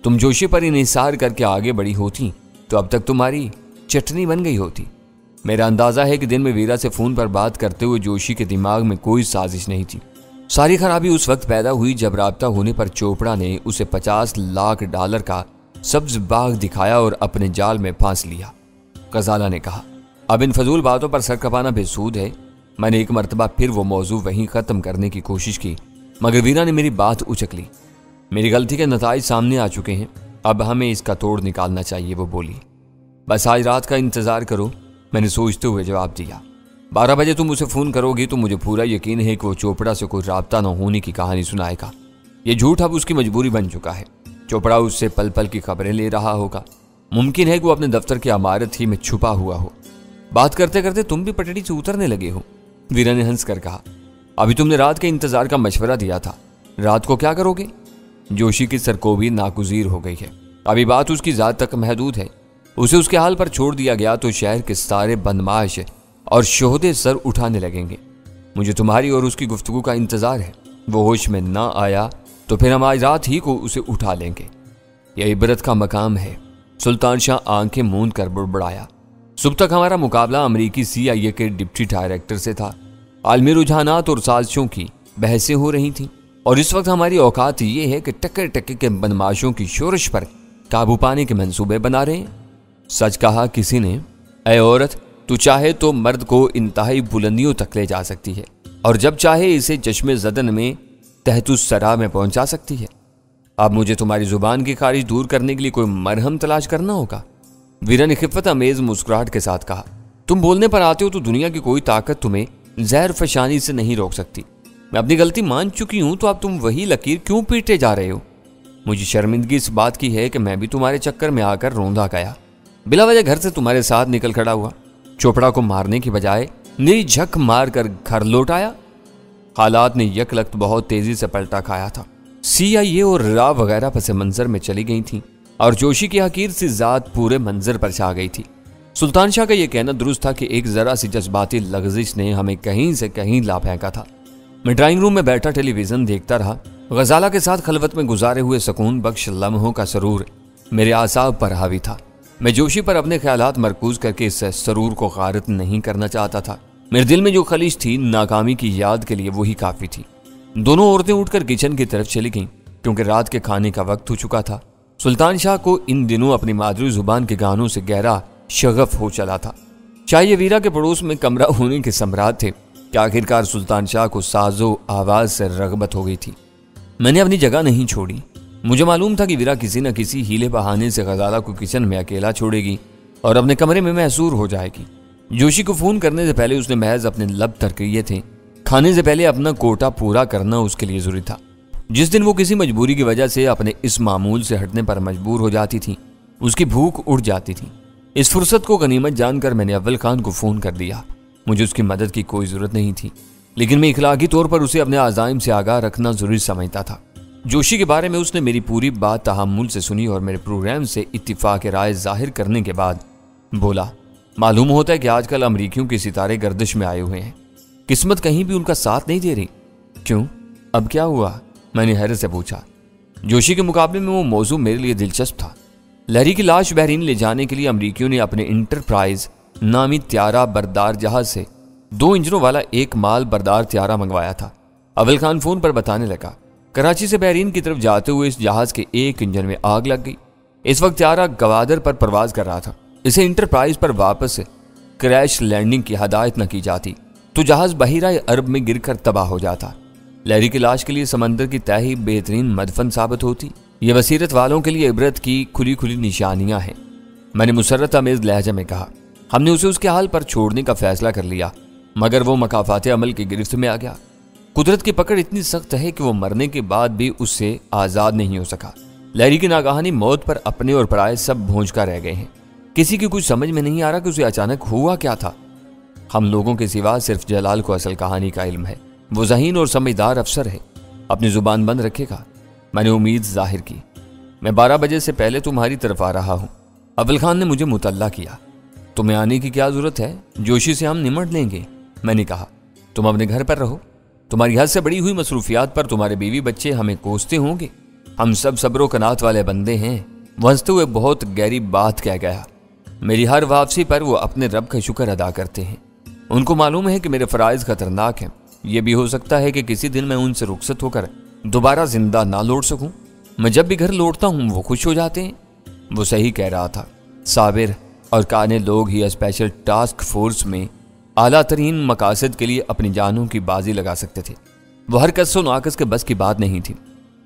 तुम जोशी पर इंहिसार करके आगे बढ़ी होती तो अब तक तुम्हारी चटनी बन गई होती। मेरा अंदाजा है कि दिन में वीरा से फोन पर बात करते हुए जोशी के दिमाग में कोई साजिश नहीं थी। सारी खराबी उस वक्त पैदा हुई जब राब्ता होने पर चोपड़ा ने उसे $50 लाख का सब्ज बाग दिखाया और अपने जाल में फांस लिया। गजाला ने कहा, अब इन फजूल बातों पर सर खपाना बेसूद है। मैंने एक मरतबा फिर वो मौजू वहीं ख़त्म करने की कोशिश की, मगर वीरा ने मेरी बात उचक ली। मेरी गलती के नताइज सामने आ चुके हैं, अब हमें इसका तोड़ निकालना चाहिए, वो बोली। बस आज रात का इंतज़ार करो, मैंने सोचते हुए जवाब दिया। 12 बजे तुम उसे फ़ोन करोगी तो मुझे पूरा यकीन है कि वो चोपड़ा से कोई राब्ता न होने की कहानी सुनाएगा। ये झूठ अब उसकी मजबूरी बन चुका है। चोपड़ा उससे पल पल की खबरें ले रहा होगा। मुमकिन है कि वो अपने दफ्तर की इमारत ही में छुपा हुआ हो। बात करते करते तुम भी पटड़ी से उतरने लगे हो, वीरा ने हंस कर कहा। अभी तुमने रात के इंतजार का मशवरा दिया था, रात को क्या करोगे? जोशी की सरकोबी नागुज़ीर हो गई है। अभी बात उसकी ज़ात तक महदूद है। उसे उसके हाल पर छोड़ दिया गया तो शहर के सारे बदमाश और शोहदे सर उठाने लगेंगे। मुझे तुम्हारी और उसकी गुफ्तगू का इंतजार है। वो होश में ना आया तो फिर हम आज रात ही को उसे उठा लेंगे। यह इबरत का मकाम है। सुल्तान शाह आंखें मूंद कर बुड़बुड़ाया। सुबह तक हमारा मुकाबला अमरीकी CIA के डिप्टी डायरेक्टर से था। आलमी रुझानात और साजिशों की बहसें हो रही थीं और इस वक्त हमारी औकात ये है कि टक्के टक्के के बदमाशों की शोरश पर काबू पाने के मंसूबे बना रहे हैं। सच कहा किसी ने, ऐ औरत, तू चाहे तो मर्द को इंतहाई बुलंदियों तक ले जा सकती है और जब चाहे इसे चश्मे ज़दन में तहतुस सरा में पहुंचा सकती है। अब मुझे तुम्हारी जुबान की खारिज दूर करने के लिए कोई मरहम तलाश करना होगा। वीरा ने खिफ़त अमेज मुस्कुराहट के साथ कहा, तुम बोलने पर आते हो तो दुनिया की कोई ताकत तुम्हें जहर फशानी से नहीं रोक सकती। मैं अपनी गलती मान चुकी हूं तो अब तुम वही लकीर क्यों पीटे जा रहे हो? मुझे शर्मिंदगी इस बात की है कि मैं भी तुम्हारे चक्कर में आकर रोंदा गया, बिला वजह घर से तुम्हारे साथ निकल खड़ा हुआ। चोपड़ा को मारने की बजाय निरी झक मार कर घर लौट आया। हालात ने यकलख्त बहुत तेजी से पलटा खाया था। CIA और रा वगैरह पस मंजर में चली गई थी और जोशी की हकीर सी जात पूरे मंजर पर छा गई थी। सुल्तान शाह का यह कहना दुरुस्त था कि एक जरा सी जज्बाती लग़ज़िश ने हमें कहीं से कहीं ला फेंका था। मैं ड्राइंग रूम में बैठा टेलीविजन देखता रहा। गजाला के साथ खलवत में गुजारे हुए सुकून बख्श लम्हों का सरूर मेरे आसाब पर हावी था। मैं जोशी पर अपने ख्यालात मरकूज करके इस सरूर को गारत नहीं करना चाहता था। मेरे दिल में जो खलिश थी नाकामी की याद के लिए वही काफ़ी थी। दोनों औरतें उठकर किचन की तरफ चली गईं क्योंकि रात के खाने का वक्त हो चुका था। सुल्तान शाह को इन दिनों अपनी मादरी जुबान के गानों से गहरा शगफ हो चला था। चाहे वीरा के पड़ोस में कमरा होने के सम्राट थे कि आखिरकार सुल्तान शाह को साजो आवाज से रगबत हो गई थी। मैंने अपनी जगह नहीं छोड़ी। मुझे मालूम था कि वीरा किसी न किसी हीले बहाने से गजाला को किचन में अकेला छोड़ेगी और अपने कमरे में महसूर हो जाएगी। जोशी को फोन करने से पहले उसने महज अपने लब तर किए थे। खाने से पहले अपना कोटा पूरा करना उसके लिए जरूरी था। जिस दिन वो किसी मजबूरी की वजह से अपने इस मामूल से हटने पर मजबूर हो जाती थी, उसकी भूख उड़ जाती थी। इस फुर्सत को गनीमत जानकर मैंने अव्वल खान को फोन कर दिया। मुझे उसकी मदद की कोई जरूरत नहीं थी, लेकिन मैं इखलाकी तौर पर उसे अपने आज़ाइम से आगाह रखना जरूरी समझता था। जोशी के बारे में उसने मेरी पूरी बात तहम्मुल से सुनी और मेरे प्रोग्राम से इत्तिफाक राय जाहिर करने के बाद बोला, मालूम होता है कि आजकल अमरीकियों के सितारे गर्दिश में आए हुए हैं। किस्मत कहीं भी उनका साथ नहीं दे रही। क्यों, अब क्या हुआ? मैंने हैरत से पूछा। जोशी के मुकाबले में वो मौजू मेरे लिए दिलचस्प था। लहरी की लाश बहरीन ले जाने के लिए अमरीकियों ने अपने इंटरप्राइज नामी त्यारा बरदार जहाज से 2 इंजनों वाला एक माल बरदार त्यारा मंगवाया था। अव्वल खान फोन पर बताने लगा, कराची से बहरीन की तरफ जाते हुए इस जहाज के एक इंजन में आग लग गई। इस वक्त त्यारा गवादर पर परवाज कर रहा था। इसे इंटरप्राइज पर वापस क्रैश लैंडिंग की हदायत न की जाती तो जहाज बहिरा अरब में गिरकर तबाह हो जाता। लहरी की लाश के लिए समंदर की तह ही बेहतरीन मदफन साबित होती। ये बसीरत वालों के लिए इबरत की खुली खुली निशानियां हैं। मैंने मुसर्रत अमेज लहजे में कहा। हमने उसे उसके हाल पर छोड़ने का फैसला कर लिया, मगर वो मकाफात अमल की गिरफ्त में आ गया। कुदरत की पकड़ इतनी सख्त है कि वो मरने के बाद भी उससे आज़ाद नहीं हो सका। लहरी की नागाहानी मौत पर अपने और पराए सब भोंज कर रह गए हैं। किसी की कुछ समझ में नहीं आ रहा कि उसे अचानक हुआ क्या था। हम लोगों के सिवा सिर्फ जलाल को असल कहानी का इल्म है। वो ज़हीन और समझदार अफसर है, अपनी जुबान बंद रखेगा। मैंने उम्मीद जाहिर की। मैं 12 बजे से पहले तुम्हारी तरफ आ रहा हूँ। अव्वल खान ने मुझे मुतल्ला किया। तुम्हें आने की क्या जरूरत है, जोशी से हम निमट लेंगे। मैंने कहा, तुम अपने घर पर रहो। तुम्हारी हद से बड़ी हुई मसरूफियात पर तुम्हारे बीवी बच्चे हमें कोसते होंगे। हम सब सब्र कनात वाले बंदे हैं। वो हंसते हुए बहुत गहरी बात कह गया। मेरी हर वापसी पर वो अपने रब का शुक्र अदा करते हैं। उनको मालूम है कि मेरे फराइज खतरनाक हैं। ये भी हो सकता है कि किसी दिन मैं उनसे रुखसत होकर दोबारा जिंदा ना लौट सकूं। मैं जब भी घर लौटता हूं वो खुश हो जाते हैं। वो सही कह रहा था। साबिर और काने लोग ही स्पेशल टास्क फोर्स में आला तरीन मकासद के लिए अपनी जानों की बाजी लगा सकते थे। वो हर कस व नाकस के बस की बात नहीं थी।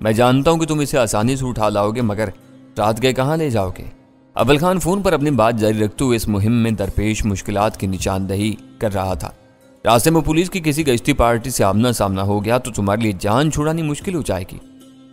मैं जानता हूं कि तुम इसे आसानी से उठा लाओगे, मगर रात गए कहाँ ले जाओगे। अव्वल खान फोन पर अपनी बात जारी रखते हुए इस मुहिम में दरपेश मुश्किलात की निशानदही कर रहा था। रास्ते में पुलिस की किसी गश्ती पार्टी से आमना सामना हो गया तो तुम्हारे लिए जान छुड़ानी मुश्किल हो जाएगी।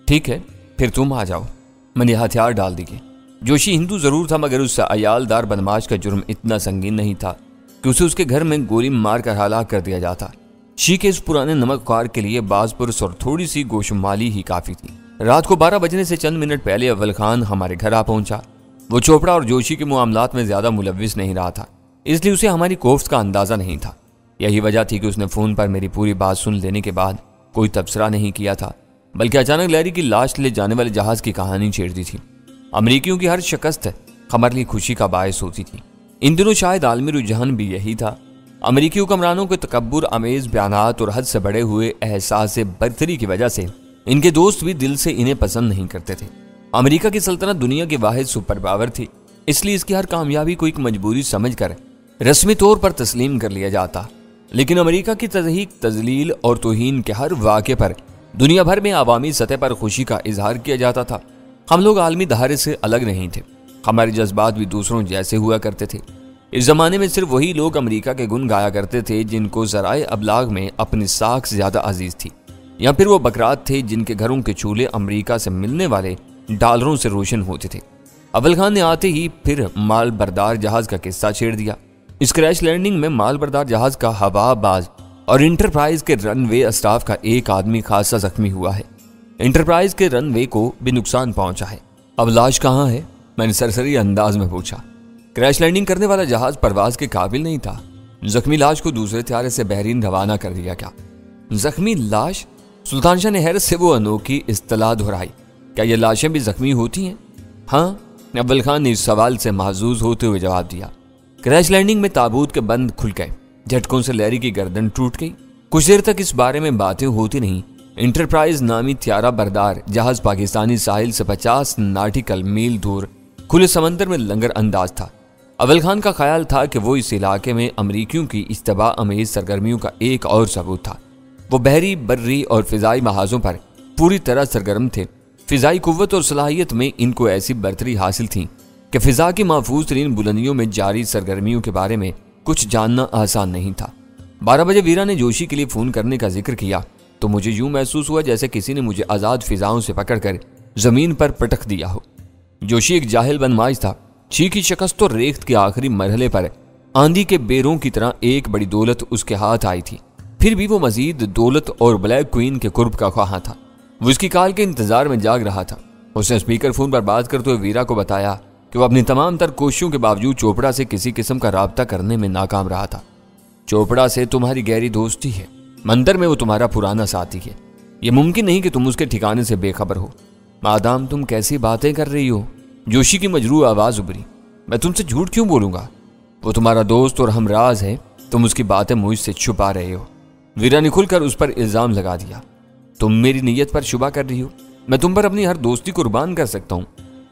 ठीक है, फिर तुम आ जाओ। मैंने हथियार डाल दिए। जोशी हिंदू जरूर था, मगर उस अयालदार बदमाश का जुर्म इतना संगीन नहीं था कि उसे उसके घर में गोली मार कर हलाक कर दिया जाता। शी के इस पुराने नमकख्वार के लिए बाजपुरुष और थोड़ी सी गोशुमाली ही काफी थी। रात को 12 बजने से चंद मिनट पहले अव्वल खान हमारे घर आ पहुंचा। वो चोपड़ा और जोशी के मामलात में ज्यादा मुलव्विस नहीं रहा था, इसलिए उसे हमारी कोफ्त का अंदाजा नहीं था। यही वजह थी कि उसने फोन पर मेरी पूरी बात सुन लेने के बाद कोई तबसरा नहीं किया था, बल्कि अचानक लैरी की लाश ले जाने वाले जहाज की कहानी छेड़ दी थी। अमरीकियों की हर शिकस्त हमारे लिए खुशी का बायस होती थी। इन दिनों शायद आलमी रुझान भी यही था। अमरीकी हुक्मरानों के तकब्बुर अमेज बयानात और हद से बढ़े हुए एहसास बरतरी की वजह से इनके दोस्त भी दिल से इन्हें पसंद नहीं करते थे। अमेरिका की सल्तनत दुनिया की वाहिद सुपर पावर थी, इसलिए इसकी हर कामयाबी को एक मजबूरी समझकर रस्मी तौर पर तस्लीम कर लिया जाता। लेकिन अमेरिका की तज़हीक, तजलील और तौहीन के हर वाक़े पर दुनिया भर में आवामी सतह पर खुशी का इजहार किया जाता था। हम लोग आलमी धारे से अलग नहीं थे। हमारे जज्बात भी दूसरों जैसे हुआ करते थे। इस जमाने में सिर्फ वही लोग अमेरिका के गुण गाया करते थे जिनको ज़राए अबलाग में अपनी साख से ज़्यादा अजीज थी, या फिर वो बकरात थे जिनके घरों के चूल्हे अमेरिका से मिलने वाले डॉलरों से रोशन होते थे। अव्वल खान ने आते ही फिर माल बरदार जहाज का किस्सा छेड़ दिया। इस क्रैश लैंडिंग में माल बरदार जहाज का हवाबाज और इंटरप्राइज के रनवे स्टाफ का एक आदमी खासा जख्मी हुआ है। इंटरप्राइज के रनवे को भी नुकसान पहुंचा है। अब लाश कहाँ है? मैंने सरसरी अंदाज में पूछा। क्रैश लैंडिंग करने वाला जहाज परवाज के काबिल नहीं था। जख्मी लाश को दूसरे त्यारे से बहरीन रवाना कर दिया गया। जख्मी लाश? सुल्तान शाह ने हैरत से वो अनोखी इस्तलाह दोहराई। क्या ये लाशें भी जख्मी होती हैं? हाँ, अव्वल खान ने इस सवाल से महजूज होते हुए जवाब दिया। क्रैश लैंडिंग में ताबूत के बंद खुल गए। झटकों से लैरी की गर्दन टूट गई। कुछ देर तक इस बारे में बातें होती नहीं। इंटरप्राइज नामी त्यारा बरदार जहाज पाकिस्तानी साहिल से 50 नाटिकल मील दूर खुले समंदर में लंगर अंदाज था। अव्वल खान का ख्याल था कि वो इस इलाके में अमरीकियों की इज्तबा अमेज सरगर्मियों का एक और सबूत था। वो बहरी, बर्री और फिजाई महाजों पर पूरी तरह सरगर्म थे। फिजाई कुव्वत और सलाहियत में इनको ऐसी बरतरी हासिल थी कि फिजा की महफूज तरीन बुलंदियों में जारी सरगर्मियों के बारे में कुछ जानना आसान नहीं था। 12 बजे वीरा ने जोशी के लिए फोन करने का जिक्र किया तो मुझे यूं महसूस हुआ जैसे किसी ने मुझे आजाद फिजाओं से पकड़कर जमीन पर पटक दिया हो। जोशी एक जाहिल बदमाश था। ची की शिकस्त और रेख्त के आखिरी मरहले पर आंधी के बेरों की तरह एक बड़ी दौलत उसके हाथ आई थी। फिर भी वो मजीद दौलत और ब्लैक क्वीन के कुर्ब का ख्वाह था। वो इसकी काल के इंतजार में जाग रहा था। उसने स्पीकर फोन पर बात करते हुए वीरा को बताया कि वो अपनी तमाम तर कोशिशों के बावजूद चोपड़ा से किसी किस्म का राब्ता करने में नाकाम रहा था। चोपड़ा से तुम्हारी गहरी दोस्ती है, मंदिर में वो तुम्हारा पुराना साथी है। ये मुमकिन नहीं कि तुम उसके ठिकाने से बेखबर हो। मादाम तुम कैसी बातें कर रही हो? जोशी की मजरू आवाज उभरी। मैं तुमसे झूठ क्यों बोलूंगा? वो तुम्हारा दोस्त और हमराज है, तुम उसकी बातें मुझसे छुपा रहे हो। वीरा ने खुलकर उस पर इल्जाम लगा दिया। तुम मेरी नीयत पर शुबा कर रही हो। मैं तुम पर अपनी हर दोस्ती कुर्बान कर सकता हूँ।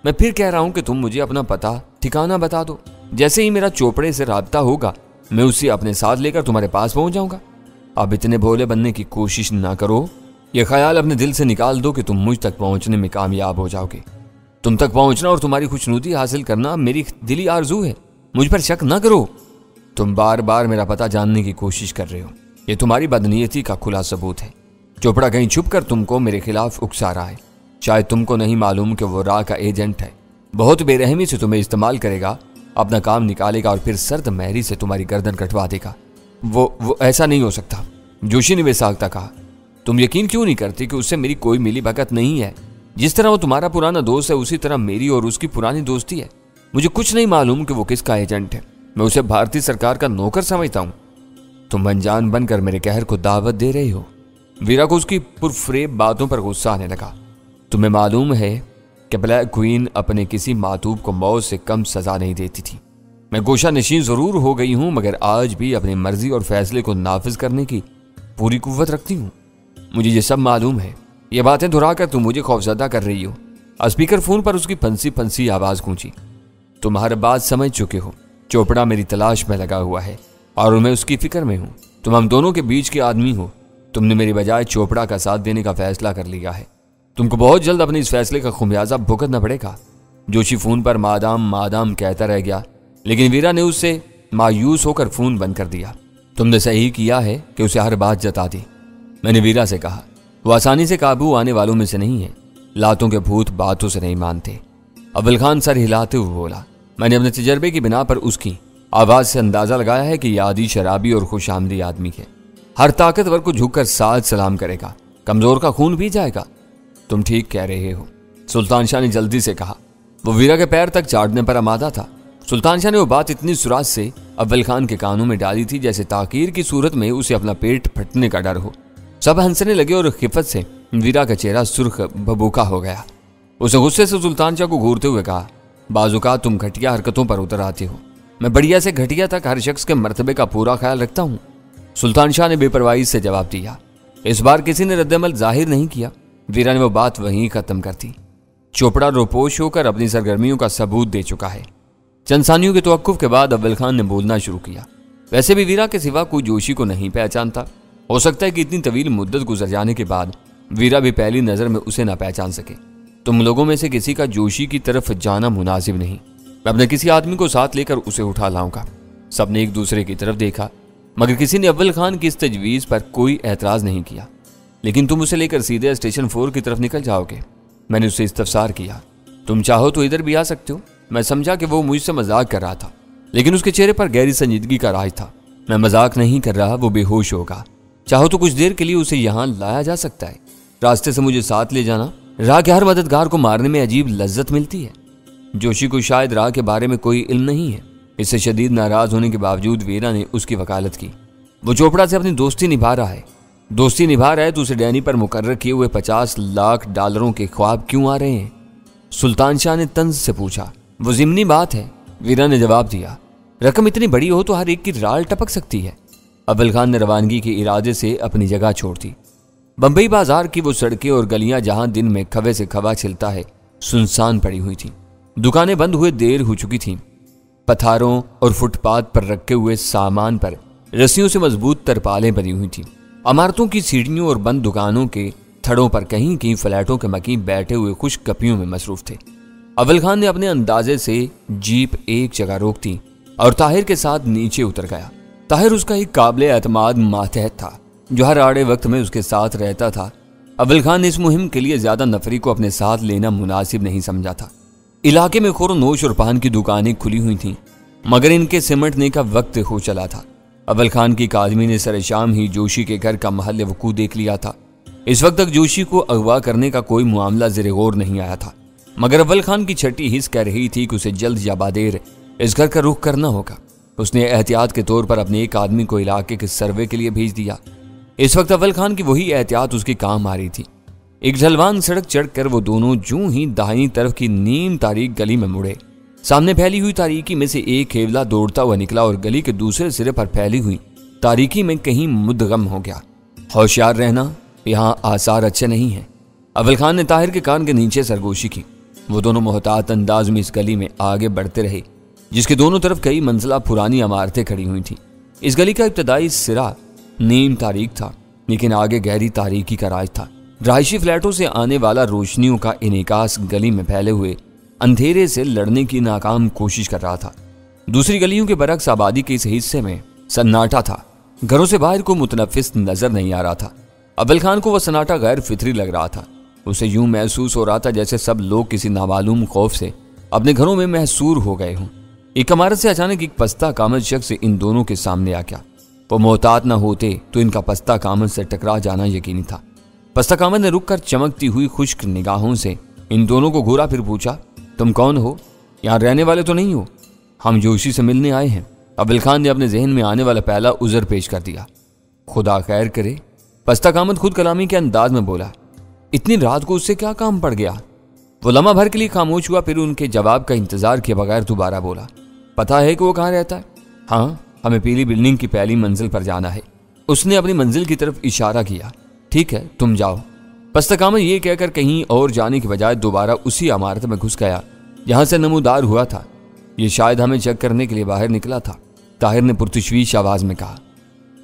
मैं फिर कह रहा हूँ कि तुम मुझे अपना पता ठिकाना बता दो। जैसे ही मेरा चोपड़े से राब्ता होगा मैं उसे अपने साथ लेकर तुम्हारे पास पहुंच जाऊंगा। अब इतने भोले बनने की कोशिश ना करो। यह ख्याल अपने दिल से निकाल दो कि तुम मुझ तक पहुंचने में कामयाब हो जाओगे। तुम तक पहुंचना और तुम्हारी खुशनुदी हासिल करना मेरी दिली आरजू है। मुझ पर शक ना करो। तुम बार बार मेरा पता जानने की कोशिश कर रहे हो। यह तुम्हारी बदनीयती का खुला सबूत है। चोपड़ा कहीं छुप कर तुमको मेरे खिलाफ उकसा रहा है। शायद तुमको नहीं मालूम कि वो राह का एजेंट है। बहुत बेरहमी से तुम्हें इस्तेमाल करेगा, अपना काम निकालेगा और फिर सर्द महरी से तुम्हारी गर्दन कटवा देगा। वो ऐसा नहीं हो सकता, जोशी ने बेसाख्ता कहा। तुम यकीन क्यों नहीं करती कि उससे मेरी कोई मिली भगत नहीं है? जिस तरह वो तुम्हारा पुराना दोस्त है उसी तरह मेरी और उसकी पुरानी दोस्ती है। मुझे कुछ नहीं मालूम कि वो किसका एजेंट है। मैं उसे भारतीय सरकार का नौकर समझता हूँ। तुम अनजान बनकर मेरे कहर को दावत दे रही हो। वीरा को उसकी पुरफरेब बातों पर गुस्सा आने लगा। تمہیں معلوم ہے کہ بلیک کوئین اپنے کسی معتوب کو موت سے کم سزا نہیں دیتی تھی۔ میں گوشہ نشین ضرور ہو گئی ہوں، مگر آج بھی اپنی مرضی اور فیصلے کو نافذ کرنے کی پوری قوت رکھتی ہوں۔ مجھے یہ سب معلوم ہے۔ یہ باتیں دہرا کر تم مجھے خوفزدہ کر رہی ہو۔ اسپیکر فون پر اس کی پھنسی پھنسی آواز گونجی۔ تم ہر بات سمجھ چکے ہو۔ چوپڑا میری تلاش میں لگا ہوا ہے اور میں اس کی فکر میں ہوں۔ تم ہم دونوں کے بیچ کے آدمی ہو۔ تم نے میری بجائے چوپڑا کا ساتھ دینے کا فیصلہ کر لیا ہے۔ تم کو بہت جلد اپنے اس فیصلے کا خمیازہ بھگتنا پڑے گا۔ جوشی فون پر مادام کہتا رہ گیا، لیکن ویرا نے اس سے مایوس ہو کر فون بند کر دیا۔ تم نے صحیح کیا ہے کہ اسے ہر بات جتا دی، میں نے ویرا سے کہا۔ وہ آسانی سے قابو آنے والوں میں سے نہیں ہے۔ لاتوں کے بھوت باتوں سے نہیں مانتے۔ اول خان سر ہلاتے ہوئے بولا، میں نے اپنے تجربے کی بنا پر اس کی آواز سے اندازہ لگایا ہے کہ یہ عادی شرابی اور خوش آمدی آدمی ہے۔ ہر طاقتور کو جھک کر ساتھ سلام کرے گا، کمزور کا خون پی جائے گا۔ تم ٹھیک کہہ رہے ہو، سلطان شاہ نے جلدی سے کہا۔ وہ ویرا کے پیر تک چاٹنے پر آمادہ تھا۔ سلطان شاہ نے وہ بات اتنی سراج سے اول خان کے کانوں میں ڈالی تھی جیسے تاخیر کی صورت میں اسے اپنا پیٹ پھٹنے کا ڈر ہو۔ سب ہنسنے لگے اور خفت سے ویرا کا چہرہ سرخ بھبوکا ہو گیا۔ اسے غصے سے سلطان شاہ کو گھورتے ہوئے کہا، بعض اوقات تم گھٹیا حرکتوں پر اتر آتے ہو۔ میں بڑھیا سے گھٹیا تک ہر شخص کے مرتبے کا پورا خیال رکھتا ہوں۔ سلطان شاہ نے بے پرواہی سے جواب دیا۔ اس بار کسی نے رد عمل ظاہر نہیں کیا۔ ویرا نے وہ بات وہیں ختم کر دی۔ چوپڑا روپوش ہو کر اپنی سرگرمیوں کا ثبوت دے چکا ہے۔ چند ثانیوں کے توقف کے بعد اول خان نے بولنا شروع کیا۔ ویسے بھی ویرا کے سوا کوئی جوشی کو نہیں پہچانتا۔ ہو سکتا ہے کہ اتنی طویل مدت گزر جانے کے بعد ویرا بھی پہلی نظر میں اسے نہ پہچان سکے۔ تم لوگوں میں سے کسی کا جوشی کی طرف جانا مناسب نہیں۔ میں اپنے کسی آدمی کو ساتھ لے کر اسے اٹھا لاؤں گا۔ سب نے ایک دوسرے کی طرف دیکھا، مگر کسی نے اول خان کی اس تجویز پر کوئی اعتراض نہیں کیا۔ لیکن تم اسے لے کر سیدھے اسٹیشن 4 کی طرف نکل جاؤ گے؟ میں نے اسے استفسار کیا۔ تم چاہو تو ادھر بھی آ سکتے ہو۔ میں سمجھا کہ وہ مجھ سے مذاق کر رہا تھا، لیکن اس کے چہرے پر گہری سنجیدگی کا راج تھا۔ میں مذاق نہیں کر رہا، وہ بے ہوش ہوگا۔ چاہو تو کچھ دیر کے لیے اسے یہاں لایا جا سکتا ہے۔ راستے سے مجھے ساتھ لے جانا۔ راہ کے ہر مددگار کو مارنے میں عجیب لذت ملتی ہے۔ جوشی کو شاید راہ کے بارے میں کوئی علم نہیں ہے۔ اس سے شدید ناراض ہونے کے باوجود ویرا نے اس کی وکالت کی۔ وہ چوپڑا سے اپنی دوستی نبھا رہا ہے تو اسے ڈینی پر مقرر کیے ہوئے $50 لاکھ کے خواب کیوں آ رہے ہیں؟ سلطان شاہ نے طنز سے پوچھا۔ وہ ضمنی بات ہے، ویرا نے جواب دیا۔ رقم اتنی بڑی ہو تو ہر ایک کی رال ٹپک سکتی ہے۔ اول خان نے روانگی کے ارادے سے اپنی جگہ چھوڑ دی۔ بمبئی بازار کی وہ سڑکیں اور گلیاں جہاں دن میں کھوے سے کھوا چھلتا ہے، سنسان پڑی ہوئی تھیں۔ دکانیں بند ہوئے دیر ہو چکی تھیں۔ پتھاروں اور فٹ پاتھ پر رکھے ہوئے سامان پر رسیوں سے مضبوط ترپالیں بنی ہوئی تھیں۔ عمارتوں کی سیڑھیوں اور بند دکانوں کے تھڑوں پر کہیں کہیں فلیٹوں کے مکین بیٹھے ہوئے خوش گپیوں میں مصروف تھے۔ اول خان نے اپنے اندازے سے جیپ ایک جگہ روک دی اور طاہر کے ساتھ نیچے اتر گیا۔ طاہر اس کا ایک قابل اعتماد ماتحت تھا جو ہر آڑے وقت میں اس کے ساتھ رہتا تھا۔ اول خان نے اس مہم کے لیے زیادہ نفری کو اپنے ساتھ لینا مناسب نہیں سمجھا تھا۔ علاقے میں خور و نوش اور پان کی دکانیں کھلی ہوئی تھیں، مگر ان کے سمٹنے کا وقت ہو چلا تھا۔ اول خان کی ایک آدمی نے سر شام ہی جوشی کے گھر کا محل وقوع دیکھ لیا تھا۔ اس وقت تک جوشی کو اغوا کرنے کا کوئی معاملہ زیر غور نہیں آیا تھا، مگر اول خان کی چھٹی حس کہہ رہی تھی کہ اسے جلد یا بادیر اس گھر کا رخ کرنا ہوگا۔ اس نے احتیاط کے طور پر اپنے ایک آدمی کو علاقے کے سروے کے لیے بھیج دیا۔ اس وقت اول خان کی وہی احتیاط اس کی کام آ رہی تھی۔ ایک ڈھلوان سڑک چڑھ کر وہ دونوں جوں ہی دائیں طرف کی نیم تاریک گلی میں مڑے۔ سامنے پھیلی ہوئی تاریکی میں سے ایک ہیولا دوڑتا ہوا نکلا اور گلی کے دوسرے سرے پر پھیلی ہوئی تاریکی میں کہیں مدغم ہو گیا۔ ہوشیار رہنا، یہاں آثار اچھے نہیں ہیں۔ اول خان نے طاہر کے کان کے نیچے سرگوشی کی۔ وہ دونوں محتاط انداز میں اس گلی میں آگے بڑھتے رہے جس کے دونوں طرف کئی منزلہ پرانی عمارتیں کھڑی ہوئی تھیں۔ اس گلی کا ابتدائی سرا نیم تاریک تھا، لیکن آگے گہری تاریکی کا راج تھا۔ رہائشی فلیٹوں سے آنے والا روشنیوں کا انعکاس گلی میں پھیلے ہوئے اندھیرے سے لڑنے کی ناکام کوشش کر رہا تھا۔ دوسری گلیوں کے برعکس آبادی کے اس حصے میں سناٹا تھا۔ گھروں سے باہر کو متنفس نظر نہیں آ رہا تھا۔ اول خان کو وہ سناٹا غیر فطری لگ رہا تھا۔ اسے یوں محسوس ہو رہا تھا جیسے سب لوگ کسی نامعلوم خوف سے اپنے گھروں میں محصور ہو گئے ہوں۔ ایک عمارت سے اچانک ایک پستہ کامت شخص ان دونوں کے سامنے آ گیا۔ وہ محتاط نہ ہوتے تو ان کا پستہ کامت سے ٹکرا جانا یقینی تھا۔ پستہ کامت نے رک کر چمکتی ہوئی خشک نگاہوں سے ان دونوں کو گھورا، پھر پوچھا، تم کون ہو؟ یہاں رہنے والے تو نہیں ہو؟ ہم جوشی سے ملنے آئے ہیں۔ اول خان نے اپنے ذہن میں آنے والا پہلا عذر پیش کر دیا۔ خدا خیر کرے، پستہ کامت خود کلامی کے انداز میں بولا۔ اتنی رات کو اس سے کیا کام پڑ گیا؟ وہ لمحہ بھر کے لیے خاموش ہوا، پھر ان کے جواب کا انتظار کیے بغیر دوبارہ بولا، پتا ہے کہ وہ کہاں رہتا ہے؟ ہاں، ہمیں پیلی بلڈنگ کی پہلی منزل پر جانا ہے۔ اس نے اپنی منزل کی طرف اشارہ کیا۔ ٹھیک ہے، تم جاؤ۔ پستکامل یہ کہہ کر کہیں اور جانے کی بجائے دوبارہ اسی عمارت میں گھس گیا جہاں سے نمودار ہوا تھا۔ یہ شاید ہمیں چیک کرنے کے لیے باہر نکلا تھا، طاہر نے پرتشویش آواز میں کہا۔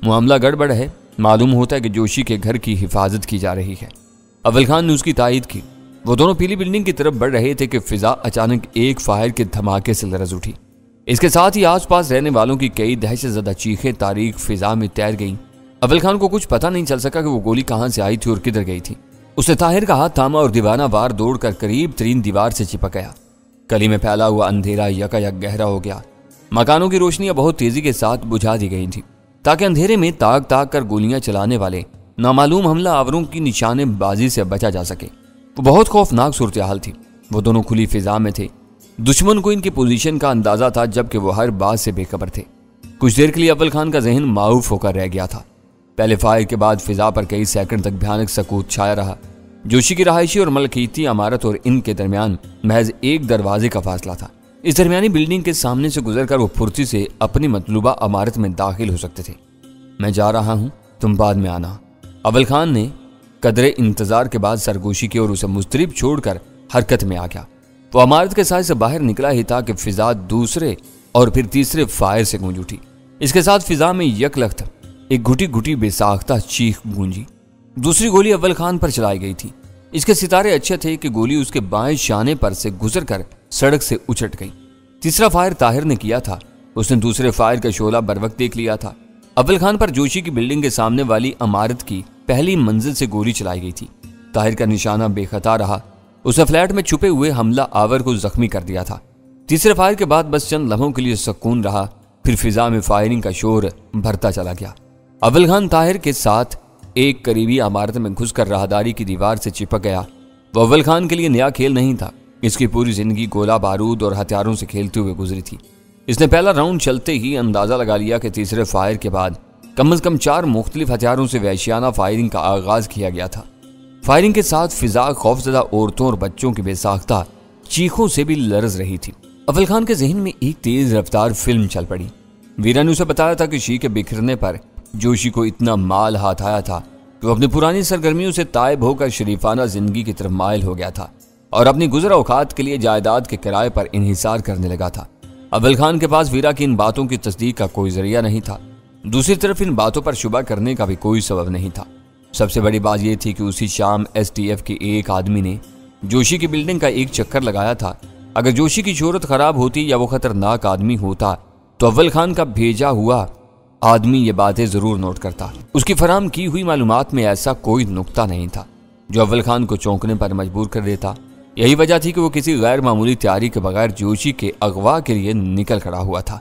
معاملہ گڑبڑ ہے، معلوم ہوتا ہے کہ جوشی کے گھر کی حفاظت کی جا رہی ہے۔ اول خان نے اس کی تائید کی۔ وہ دونوں پیلی بلڈنگ کی طرف بڑھ رہے تھے کہ فضا اچانک ایک فائر کے دھماکے سے لرز اٹھی۔ اس کے ساتھ ہی آس پاس رہنے والوں کی کئی دہشت زدہ چیخیں تاریک فضا میں تیر گئیں۔ اول خان کو کچھ پتہ نہیں چل سکا کہ وہ گولی کہاں سے آئی تھی اور کدھر گئی تھی۔ اس نے طاہر کا ہاتھ تھاما اور دیوانہ وار دوڑ کر قریب ترین دیوار سے چپک گیا۔ گلی میں پھیلا ہوا اندھیرا یکا یک گہرا ہو گیا۔ مکانوں کی روشنیاں بہت تیزی کے ساتھ بجھا دی گئی تھیں تاکہ اندھیرے میں تاک تاک کر گولیاں چلانے والے نامعلوم حملہ آوروں کی نشانے بازی سے بچا جا سکے۔ وہ بہت خوفناک صورتحال تھی۔ وہ دونوں کھلی فضا میں تھے۔ دشمن کو ان کی پوزیشن کا اندازہ تھا، جبکہ وہ ہر بات سے بے خبر تھے۔ کچھ دیر کے لیے اول خان کا ذہن معاوف ہو کر رہ گیا تھا۔ پہلے فائر کے بعد فضا پر کئی سیکنڈ تک بھیانک سکوت چھایا رہا۔ جوشی کی رہائشی اور ملکیتی عمارت اور ان کے درمیان محض ایک دروازے کا فاصلہ تھا۔ اس درمیانی بلڈنگ کے سامنے سے گزر کر وہ پھرتی سے اپنی مطلوبہ عمارت میں داخل ہو سکتے تھے۔ میں جا رہا ہوں، تم بعد میں آنا۔ اول خان نے قدرے انتظار کے بعد سرگوشی کی اور اسے مضطرب چھوڑ کر حرکت میں آ گیا۔ وہ عمارت کے سائے سے باہر نکلا ہی تھا کہ فضا دوسرے اور پھر تیسرے فائر سے گونج اٹھی۔ اس کے ساتھ فضا میں یک لخت ایک گھٹی گھٹی بے ساختہ چیخ گونجی۔ دوسری گولی اول خان پر چلائی گئی تھی۔ اس کے ستارے اچھے تھے کہ گولی اس کے بائیں شانے پر سے گزر کر سڑک سے اچٹ گئی۔ تیسرا فائر طاہر نے کیا تھا۔ اس نے دوسرے فائر کا شعلہ بروقت دیکھ لیا تھا۔ اول خان پر جوشی کی بلڈنگ کے سامنے والی عمارت کی پہلی منزل سے گولی چلائی گئی تھی۔ طاہر کا نشانہ بے خطا رہا۔ اس نے فلیٹ میں چھپے ہوئے حملہ آور کو زخمی کر دیا تھا۔ تیسرے فائر کے بعد بس چند لمحوں کے لیے سکون رہا، پھر فضا میں فائرنگ کا شور بھرتا چلا گیا۔ اول خان طاہر کے ساتھ ایک قریبی عمارت میں گھس کر راہداری کی دیوار سے چپک گیا۔ وہ اول خان کے لیے نیا کھیل نہیں تھا۔ اس کی پوری زندگی گولہ بارود اور ہتھیاروں سے کھیلتے ہوئے گزری تھی۔ اس نے پہلا راؤنڈ چلتے ہی اندازہ لگا لیا کہ تیسرے فائر کے بعد کم از کم 4 مختلف ہتھیاروں سے وحشیانہ فائرنگ کا آغاز کیا گیا تھا۔ فائرنگ کے ساتھ فضا خوفزدہ عورتوں اور بچوں کی بے ساختہ چیخوں سے بھی لرز رہی تھی۔ اول خان کے ذہن میں ایک تیز رفتار فلم چل پڑی۔ ویرا نے اسے بتایا تھا کہ شی کے بکھرنے پر جوشی کو اتنا مال ہاتھ آیا تھا کہ وہ اپنی پرانی سرگرمیوں سے تائب ہو کر شریفانہ زندگی کی طرف مائل ہو گیا تھا اور اپنی گزر اوقات کے لیے جائیداد کے کرائے پر انحصار کرنے لگا تھا۔ اول خان کے پاس ویرا کی ان باتوں کی تصدیق کا کوئی ذریعہ نہیں تھا۔ دوسری طرف ان باتوں پر شبہ کرنے کا بھی کوئی سبب نہیں تھا۔ سب سے بڑی بات یہ تھی کہ اسی شام ایس ٹی ایف کے ایک آدمی نے جوشی کی بلڈنگ کا ایک چکر لگایا تھا۔ اگر جوشی کی شہرت خراب ہوتی یا وہ خطرناک آدمی ہوتا تو اول خان کا بھیجا ہوا آدمی یہ باتیں ضرور نوٹ کرتا۔ اس کی فراہم کی ہوئی معلومات میں ایسا کوئی نقطہ نہیں تھا جو اول خان کو چونکنے پر مجبور کر دیتا۔ یہی وجہ تھی کہ وہ کسی غیر معمولی تیاری کے بغیر جوشی کے اغوا کے لیے نکل کھڑا ہوا تھا۔